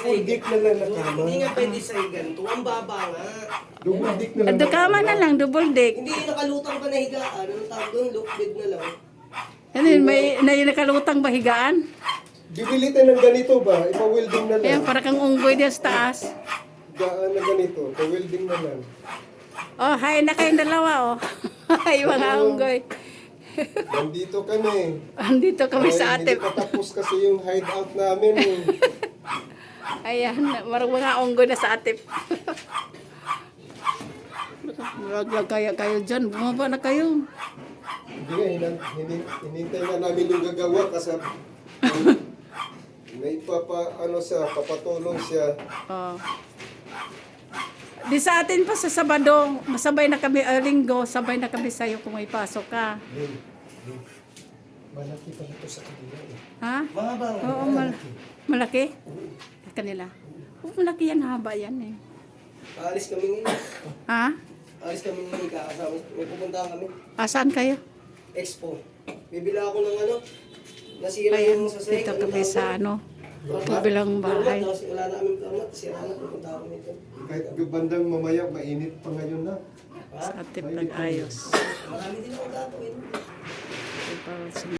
Double deck na lang na kama. Hindi nga pwede sa ganito. Ang baba nga. Double deck na lang Ado kama na lang, double deck. Hindi yung nakalutang pa na higaan. Anong tawag doon? Look bed na lang. Ano yun, may nakalutang bahigaan? Bibili tayo ng ganito ba? Ipa-welding na lang. Ayan, para kang unggoy diyan sa taas. Gaan na ganito. Pa-welding na lang. Oh, hi na kayong dalawa, oh. Ay, mga unggoy. Nandito kami. Andito kami sa Hindi atip. pa tapos kasi yung hideout namin eh. Ayan, marang mga unggoy na sa atip. Maglag kaya kayo dyan, bumaba na kayo. Hindi nga, hinintay na namin yung gagawa kasi may papatulong siya. Oh. Di sa atin pa sa Sabado, masabay na kami, Linggo, sabay na kami sa'yo kung may pasok ka. Malaki pa ito sa kanila eh. Ha? Mahaba nga. Oo, malaki? Sa kanila. Oh, malaki yan, haba yan eh. Aalis kami ngayon. Ha? Aalis kami ngayon. Kakasama. May pupuntahan kami. Saan kayo? Expo. Bibila ako ng ano. Nasira Ayan, yung sasakyan. dito kami sa ano, mabilang bahay. Wala na kami kamat. Sira na. Pupunta ako nito. Kahit bandang mamaya, mainit pa ngayon na. Sa atip nag-ayos. Marami din ako gagawin. Ito,